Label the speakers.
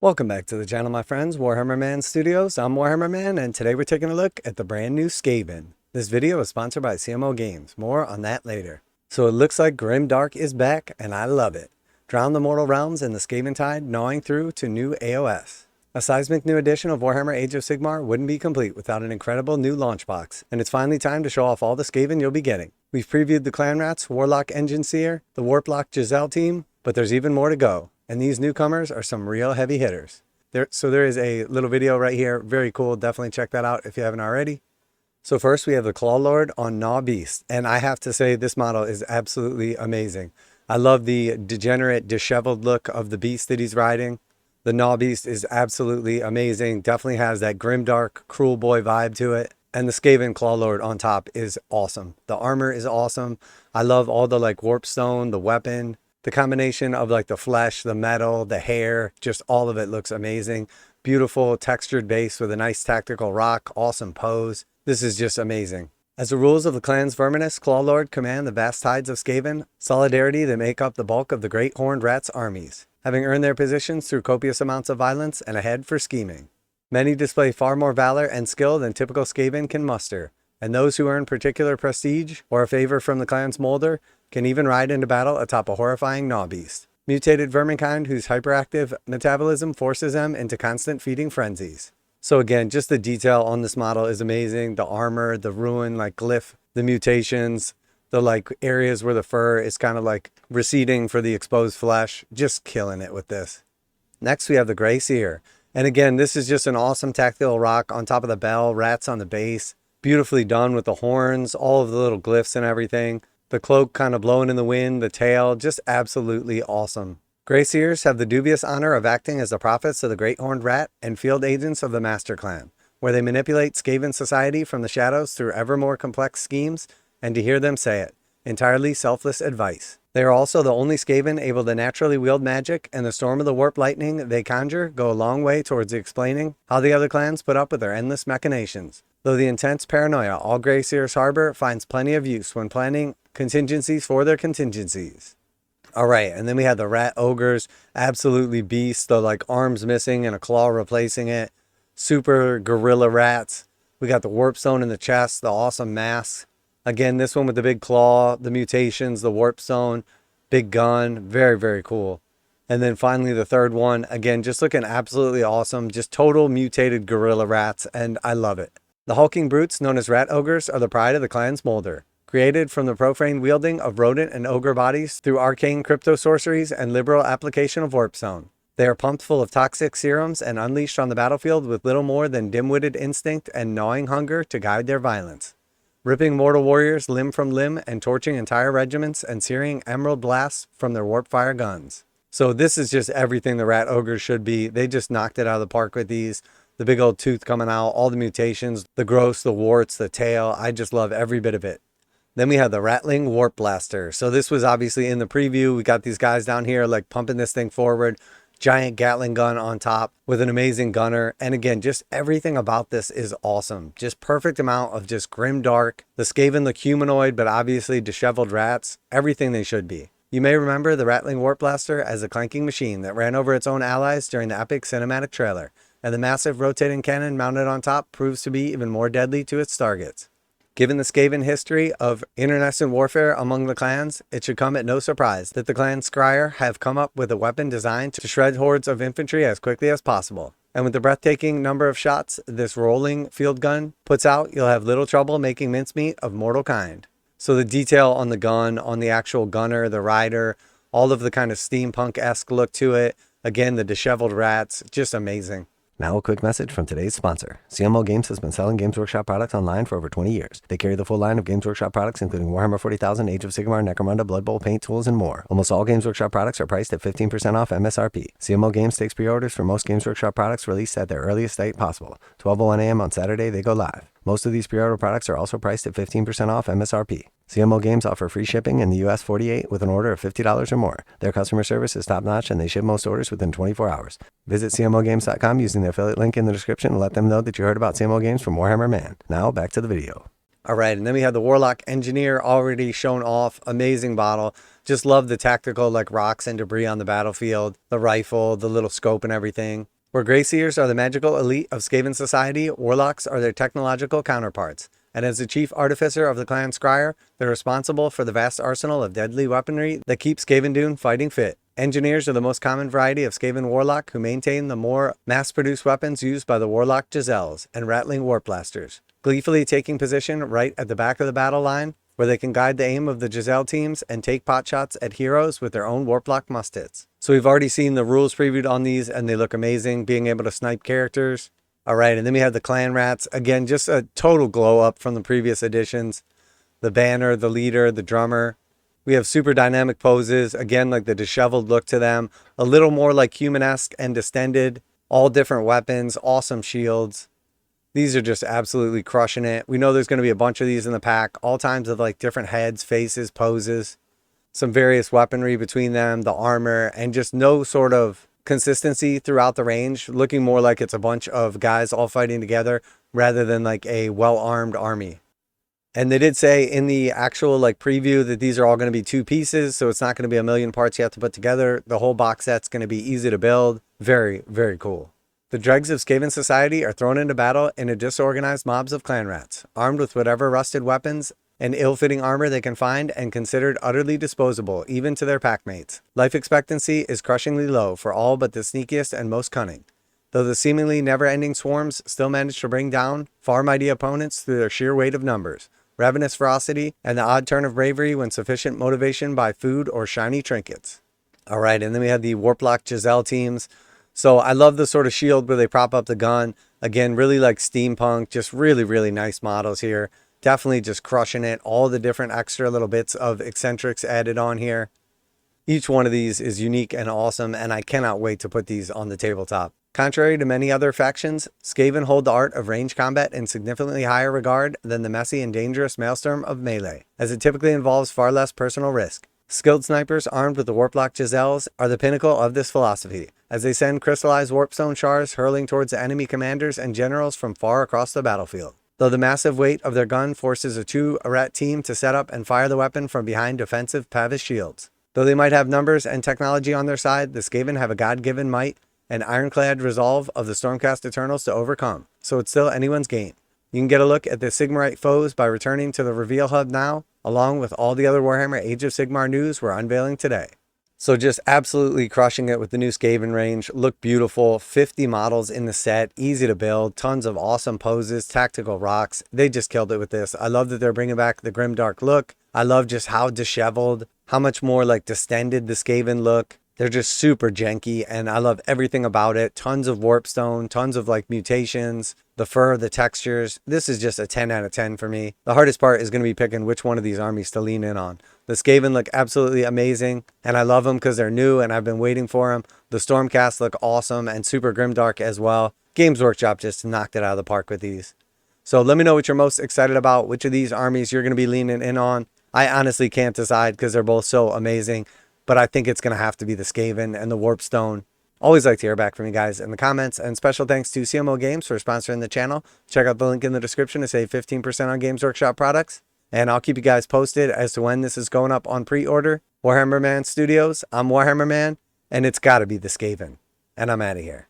Speaker 1: Welcome back to the channel, my friends. Warhammer Man Studios. I'm Warhammer Man, and today we're taking a look at the brand new SKAVEN. This video is sponsored by CMO Games. More on that later. So it looks like Grimdark is back, and I love it. Drown the mortal realms in the SKAVEN tide, gnawing through to new AOS. A seismic new edition of Warhammer Age of Sigmar wouldn't be complete without an incredible new launch box, and it's finally time to show off all the SKAVEN you'll be getting. We've previewed the Clan Rats, Warlock Engineer, the Warlock Giselle team, but there's even more to go. And these newcomers are some real heavy hitters. So there is a little video right here. Very cool. Definitely check that out if you haven't already. So first we have the Claw Lord on Gnaw Beast. And I have to say this model is absolutely amazing. I love the degenerate, disheveled look of the beast that he's riding. The Gnaw Beast is absolutely amazing. Definitely has that grimdark, cruel boy vibe to it. And the SKAVEN Claw Lord on top is awesome. The armor is awesome. I love all the warp stone, the weapon. The combination of the flesh, the metal, the hair, just all of it looks amazing. Beautiful textured base with a nice tactical rock, awesome pose. This is just amazing. As the rules of the clan's Verminous, Claw Lord command the vast tides of SKAVEN, solidarity that make up the bulk of the Great Horned Rat's armies, having earned their positions through copious amounts of violence and a head for scheming. Many display far more valor and skill than typical SKAVEN can muster, and those who earn particular prestige or a favor from the clan's molder can even ride into battle atop a horrifying Gnaw Beast. Mutated verminkind whose hyperactive metabolism forces them into constant feeding frenzies. So again, just the detail on this model is amazing. The armor, the ruin, glyph, the mutations, the areas where the fur is kind of receding for the exposed flesh. Just killing it with this. Next we have the Gray Seer. And again, this is just an awesome tactical rock on top of the bell, rats on the base. Beautifully done with the horns, all of the little glyphs and everything. The cloak kind of blowing in the wind, the tail, just absolutely awesome. Gray Seers have the dubious honor of acting as the prophets of the Great Horned Rat and field agents of the Master Clan, where they manipulate SKAVEN society from the shadows through ever more complex schemes, and to hear them say it, entirely selfless advice. They are also the only SKAVEN able to naturally wield magic, and the storm of the warp lightning they conjure go a long way towards explaining how the other clans put up with their endless machinations. Though the intense paranoia all Gray Seers harbor finds plenty of use when planning contingencies for their contingencies. Alright, and then we have the Rat Ogres, absolutely beast, the arms missing and a claw replacing it. Super gorilla rats. We got the warp stone in the chest, the awesome mask. Again, this one with the big claw, the mutations, the warp stone, big gun, very, very cool. And then finally the third one, again, just looking absolutely awesome, just total mutated gorilla rats, and I love it. The hulking brutes known as Rat Ogres are the pride of the clan's molder. Created from the profane wielding of rodent and ogre bodies through arcane crypto sorceries and liberal application of warp stone. They are pumped full of toxic serums and unleashed on the battlefield with little more than dim-witted instinct and gnawing hunger to guide their violence. Ripping mortal warriors limb from limb and torching entire regiments and searing emerald blasts from their warp fire guns. So this is just everything the Rat Ogres should be. They just knocked it out of the park with these. The big old tooth coming out, all the mutations, the growths, the warts, the tail. I just love every bit of it. Then we have the Rattling Warp Blaster. So this was obviously in the preview. We got these guys down here pumping this thing forward. Giant Gatling gun on top with an amazing gunner. And again, just everything about this is awesome. Just perfect amount of just grimdark. The SKAVEN look humanoid, but obviously disheveled rats. Everything they should be. You may remember the Rattling Warp Blaster as a clanking machine that ran over its own allies during the epic cinematic trailer. And the massive rotating cannon mounted on top proves to be even more deadly to its targets. Given the SKAVEN history of internecine warfare among the clans, it should come at no surprise that the clan Scryer have come up with a weapon designed to shred hordes of infantry as quickly as possible. And with the breathtaking number of shots this rolling field gun puts out, you'll have little trouble making mincemeat of mortal kind. So the detail on the gun, on the actual gunner, the rider, all of the kind of steampunk-esque look to it. Again, the disheveled rats, just amazing. Now a quick message from today's sponsor. CMO Games has been selling Games Workshop products online for over 20 years. They carry the full line of Games Workshop products, including Warhammer 40,000, Age of Sigmar, Necromunda, Blood Bowl, paint tools, and more. Almost all Games Workshop products are priced at 15% off MSRP. CMO Games takes pre-orders for most Games Workshop products released at their earliest date possible. 12:01 a.m. on Saturday, they go live. Most of these pre-order products are also priced at 15% off MSRP. CMO Games offer free shipping in the US 48 with an order of $50 or more. Their customer service is top-notch and they ship most orders within 24 hours. Visit CMOGames.com using the affiliate link in the description and let them know that you heard about CMO Games from Warhammer Man. Now, back to the video. All right, and then we have the Warlock Engineer already shown off. Amazing model. Just love the tactical like rocks and debris on the battlefield, the rifle, the little scope and everything. Where Greyseers are the magical elite of Skaven society, Warlocks are their technological counterparts. And as the chief artificer of the clan Scryer, they're responsible for the vast arsenal of deadly weaponry that keeps Skaven Dune fighting fit. Engineers are the most common variety of Skaven Warlock who maintain the more mass-produced weapons used by the Warlock Giselles and rattling warp blasters, gleefully taking position right at the back of the battle line, where they can guide the aim of the Giselle teams and take potshots at heroes with their own warplock muskets. So we've already seen the rules previewed on these, and they look amazing, being able to snipe characters. All right, and then we have the clan rats. Again, just a total glow up from the previous editions. The banner, the leader, the drummer. We have super dynamic poses. Again, like the disheveled look to them. A little more like human-esque and distended. All different weapons, awesome shields. These are just absolutely crushing it. We know there's going to be a bunch of these in the pack. All kinds of like different heads, faces, poses. Some various weaponry between them, the armor, and just no sort of consistency throughout the range. Looking more like it's a bunch of guys all fighting together rather than like a well-armed army. And they did say in the actual like preview that these are all going to be 2 pieces. So it's not going to be a million parts you have to put together. The whole box set's going to be easy to build. Very, very cool. The dregs of Skaven society are thrown into battle in a disorganized mobs of clan rats, armed with whatever rusted weapons and ill-fitting armor they can find and considered utterly disposable, even to their packmates. Life expectancy is crushingly low for all but the sneakiest and most cunning, though the seemingly never-ending swarms still manage to bring down far mighty opponents through their sheer weight of numbers, ravenous ferocity, and the odd turn of bravery when sufficient motivation by food or shiny trinkets. All right, and then we have the Warlock Giselle teams. So I love the sort of shield where they prop up the gun. Again, really like steampunk, just really, really nice models here. Definitely just crushing it. All the different extra little bits of eccentrics added on here. Each one of these is unique and awesome, and I cannot wait to put these on the tabletop. Contrary to many other factions, Skaven hold the art of range combat in significantly higher regard than the messy and dangerous maelstrom of melee, as it typically involves far less personal risk. Skilled snipers armed with the Warlock Giselles are the pinnacle of this philosophy, as they send crystallized warpstone shards hurling towards the enemy commanders and generals from far across the battlefield. Though the massive weight of their gun forces a 2-rat team to set up and fire the weapon from behind defensive Pavis shields. Though they might have numbers and technology on their side, the Skaven have a god-given might and ironclad resolve of the Stormcast Eternals to overcome, so it's still anyone's game. You can get a look at the Sigmarite foes by returning to the Reveal Hub now, along with all the other Warhammer Age of Sigmar news we're unveiling today. So just absolutely crushing it with the new Skaven range. Look beautiful, 50 models in the set, easy to build, tons of awesome poses, tactical rocks. They just killed it with this. I love that they're bringing back the grimdark look. I love just how disheveled, how much more like distended the Skaven look. They're just super janky, and I love everything about it. Tons of warpstone, tons of like mutations, the fur, the textures. This is just a 10 out of 10 for me. The hardest part is going to be picking which one of these armies to lean in on. The Skaven look absolutely amazing, and I love them because they're new and I've been waiting for them. The Stormcast look awesome and super grimdark as well. Games Workshop just knocked it out of the park with these. So let me know what you're most excited about, which of these armies you're going to be leaning in on. I honestly can't decide because they're both so amazing, but I think it's going to have to be the Skaven and the Warpstone. Always like to hear back from you guys in the comments, and special thanks to CMO Games for sponsoring the channel. Check out the link in the description to save 15% on Games Workshop products, and I'll keep you guys posted as to when this is going up on pre-order. Warhammer Man Studios, I'm Warhammer Man, and it's got to be the Skaven, and I'm out of here.